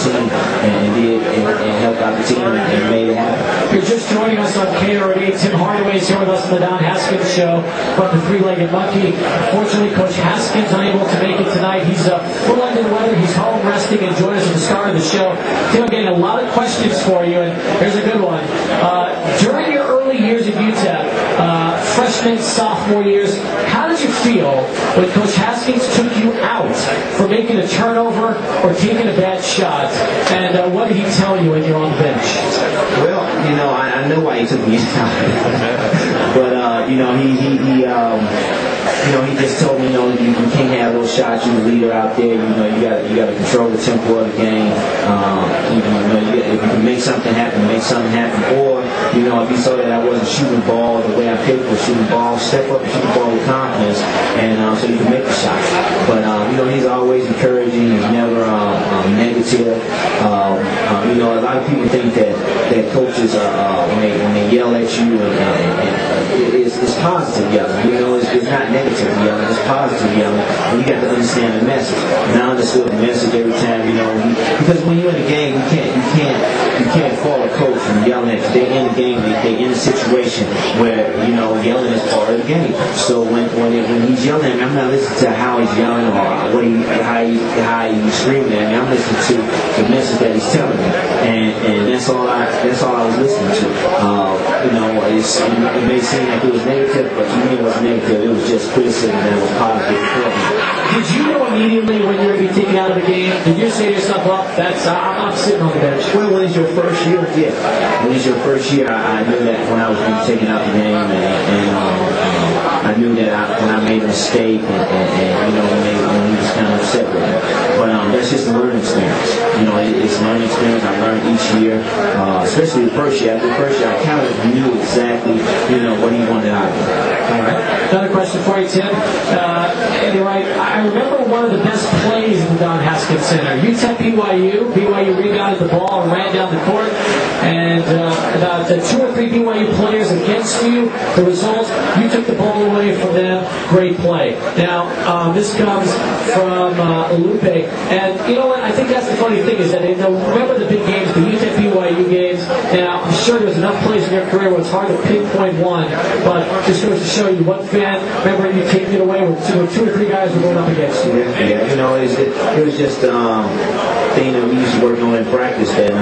team and helped out the team and made it happen. You're just joining us on KRD. Tim Hardaway is here with us on the Don Haskins Show from the Three-Legged Monkey. Fortunately, Coach Haskins unable to make it tonight. He's a little under the weather. He's home resting and joined us at the start of the show. Tim, I'm getting a lot of questions for you, and here's a good one. During your early years at UTEP, freshman, sophomore years, how did you feel when Coach Haskins took you out for making a turnover or taking a bad shot? And what did he tell you when you're on the bench? Well, I know why he took me out. But, he just told me, you can't have those shots. You're the leader out there. You got to control the tempo of the game. If you can make something happen, make something happen. Or, if he saw that I wasn't shooting the ball the way I'm capable of shooting the ball, step up and shoot the ball with confidence, and so you can make the shot. But, he's always encouraging. He's never negative. A lot of people think that coaches, when they yell at you, it's positive yelling. It's not negative yelling. It's positive yelling. And you got to understand the message. And I understood the message every time. Because when you're in the game, you can't call a coach from yelling at you. They're in the game. They're in a situation where yelling is part of the game. So when he's yelling at me, I'm not listening to how he's yelling or how he's screaming at me. I'm listening to the message that he's telling me, and that's all I was listening to. It may seem like it was negative, but to me it wasn't negative. It was just criticism that was positive for me. Did you know immediately when you were going to be taken out of the game? Did you say to yourself, well, I'm sitting on the bench? Well, when it's your first year, yeah. When it's your first year, I knew that when I was being taken out the game, and I knew that when I made a mistake, and when he was kind of upset with me. But that's just a learning experience. It's a learning experience. I learned each year, especially the first year. After the first year, I kind of knew exactly, what he wanted out of me. All right. Another question for you, Tim. I remember one of the best plays in the Don Haskins Center. UTEP BYU. BYU rebounded the ball and ran down the court. And about 2 or 3 BYU players against you. The result, you took the ball away from them. Great play. Now, this comes from Lupe. And you know what? I think that's the funny thing is that remember the big games, the UTEP BYU games. Now, I'm sure there was enough plays in your career where it's hard to pinpoint one. But just goes to show you what fan, remember you taking it away when 2 or 3 guys were going up against you. Yeah, it was just a thing that we used to work on in practice that, a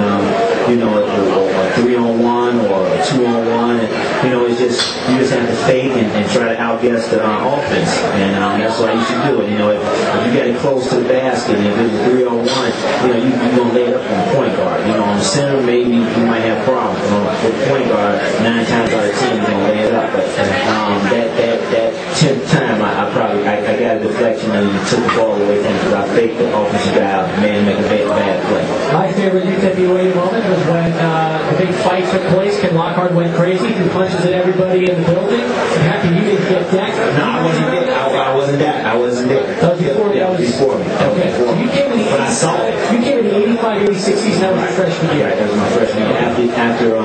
3-on-1 or a 2-on-1. It's just, you just have to fake and try to outguess the offense. And that's what I used to do. If you get it close to the basket, and if it's a 3-on-1, you're going to lay it up on the point guard. On the center, maybe you might have problems. For the point guard, 9 times out of 10, you're going to lay it up. But that 10th time, I got a deflection and took the ball away from him because I faked the offensive guy out, man, make a bad play. My favorite UTEP BYU moment was when the big fight took place. Ken Lockhart went crazy, threw punches at everybody in the building. I'm happy you didn't get decked. No, I wasn't there. I wasn't there. That was before me. That was before me. Okay. So you came in the but I saw it. You came in the 85, 86 season. That was your freshman year. Right, that was my freshman year. After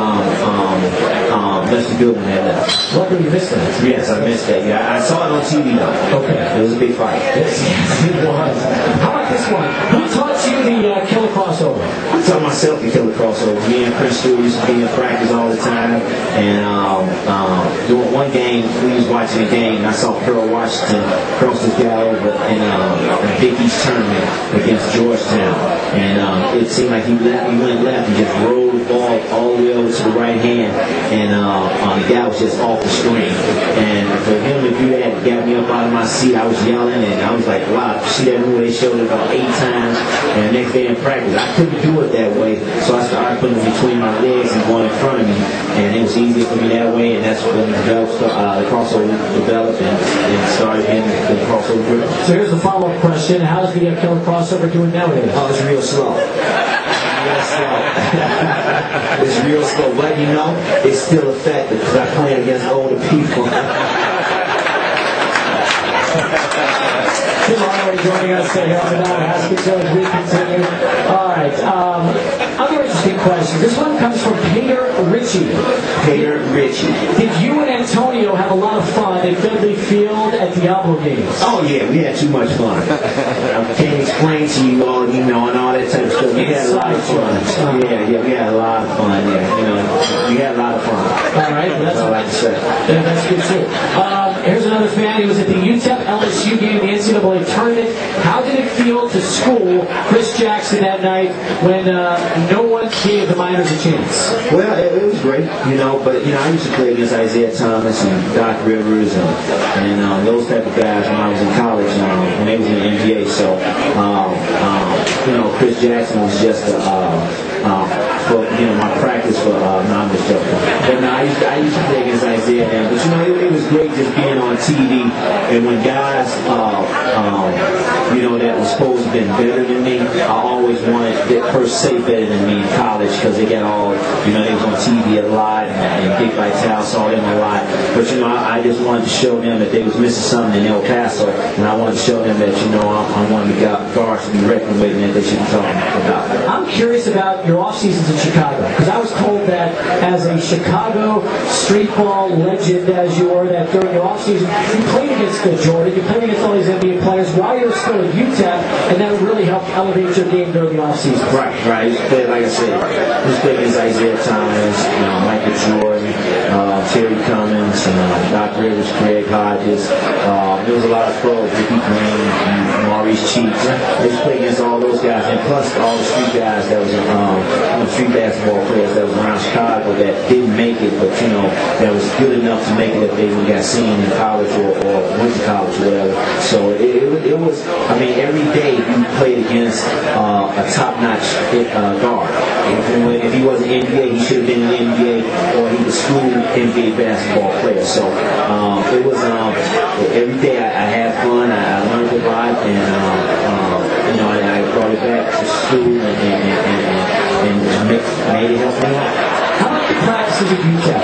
Lester Goodman had left. Luckily you missed that. Yes, I missed that. Yeah, I saw it on TV though. Okay. It was a big fight. Yes, it was. How about this one? Who taught you the killer crossover? I taught myself the killer crossover. Me and Prince Stewart used to be in practice all the time. And during one game, we was watching a game, and I saw Pearl Washington cross this guy over in a Big East tournament against Georgetown. And it seemed like he went left and just rolled the ball all the way over to the right hand. And the guy was just off the screen. And for him to do that, got me up out of my seat. I was yelling, and I was like, wow, see that move? They showed it about 8 times. And the next day in practice, I couldn't do it that way. So I started putting it between my legs and going in front of me. And it was easier for me that way. And that's when the crossover developed and started getting the crossover grip. So here's the follow-up question. How's the killer crossover doing nowadays? Oh, it's real slow. It's real slow, but it's still effective because I play against older people. Tim Hardaway joining us here on the Don Haskins Show as we continue. All right. Other interesting questions. This one comes from Peter Ritchie. Peter Ritchie. Did you and Antonio have a lot of fun at Finley Field at Diablo games? Oh yeah, we had too much fun. I can't explain to you all, and all that type of stuff. We had a lot of fun. Yeah, we had a lot of fun there. We had a lot of fun. All right, well, that's all I like to say. Yeah, that's good too. Here's another fan. He was at the UTEP LSU game in the NCAA tournament. How did it feel to school Chris Jackson that night when no one gave the Miners a chance? Well, it was great, but I used to play against Isaiah Thomas and Doc Rivers and those type of guys when I was in college, when they was in the NBA. So, Chris Jackson was just for my practice for I'm just joking. But no, I used to play against Isaiah, but it was great just being on TV, and when guys that was supposed to have been better than me, I always wanted that per se better than me in college because they got all they was on TV a lot and Dick Vitale saw them a lot. But I just wanted to show them that they was missing something in El Paso, and I wanted to show them that I'm one of the guards to be reckoned with and that they should be talking about. I'm curious about your off seasons in Chicago, because I was told that as a Chicago street ball legend as you are, that during your off season you played against Jordan, you played against all these NBA players while you were still at UTEP, and that really helped elevate your game during the off season. Right. He played, like I said, he played against Isaiah Thomas, Michael Jordan, Terry Cummings, Doc Rivers, Craig Hodges. There was a lot of pros, Ricky Green, Maurice Cheeks. They just played against all those guys, and plus all the street guys that was street basketball players that was around Chicago that didn't make it, but that was good enough to make it if they got seen in college or went to college or whatever. So it was, every day you played against a top-notch guard. If he wasn't NBA, he should have been in the NBA, or he was school NBA basketball player. So it was every day I had fun. I learned a lot, and I brought it back to school and made it help me out. How about the practices at UTEP?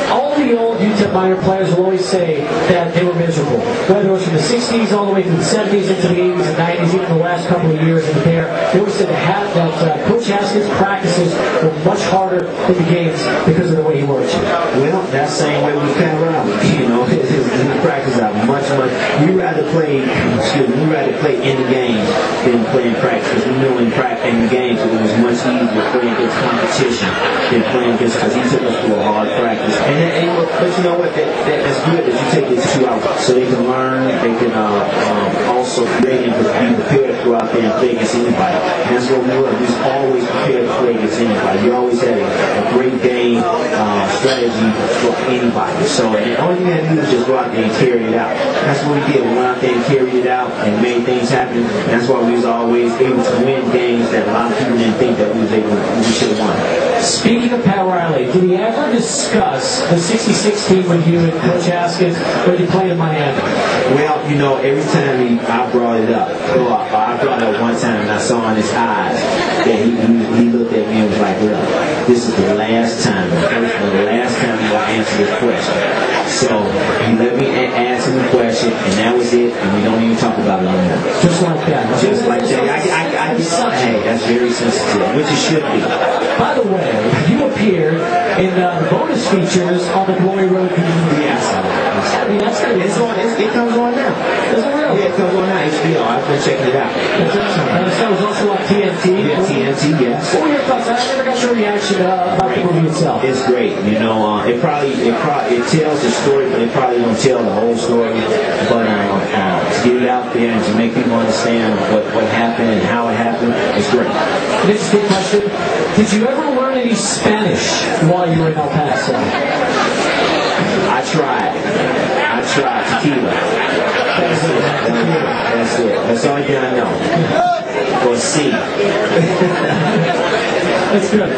All the old UTEP Miner players will always say that they were miserable. Whether it was from the 60s all the way through the 70s into the 80s and 90s, even the last couple of years in there, they always said that Coach Haskins' practices were much harder than the games because of the way he worked you. Well, that same way with Pat Riley. His practice out much. We rather play in the games than play in practice, because we knew in the games it was much easier playing against competition than playing against, because he took us through a hard practice. But you know what? That's good that you take these 2 hours so they can learn. They can also be prepared to go out there and play against anybody. And that's what we were. We was always prepared to play against anybody. We always had a great game strategy for anybody. So the only thing you had to do was just go out there and carry it out. That's what we did. We went out there and carried it out and made things happen. And that's why we was always able to win games that a lot of people didn't think that we should have won. Speaking of Pat Riley, did he ever discuss the 66 team with you and Coach Haskins when you played in Miami? Well, every time I brought it up, I brought it up one time and I saw in his eyes that he looked at me and was like, "Look, this is the last time you'll answer this question." So he let me answer the question, and that was it, and we don't even talk about it anymore. Just like that. Just like that. Hey, that's very sensitive, which it should be. By the way, you appeared in the bonus features on the Glory Road DVD. Yes. That's good. It comes on now. Does it really? Yeah, it comes on now. HBO. I've been checking it out. That's awesome. And so it was also on TNT. Yeah, TNT, yes. What were your thoughts? I never got your reaction about the movie itself. It's great. It tells the story, but it probably don't tell the whole story. But to get it out there and to make people understand what happened and how it happened, it's great. An interesting question. Did you ever learn any Spanish while you were in El Paso? I tried. Tequila. That's it. That's the only thing I know. Or C. That's good.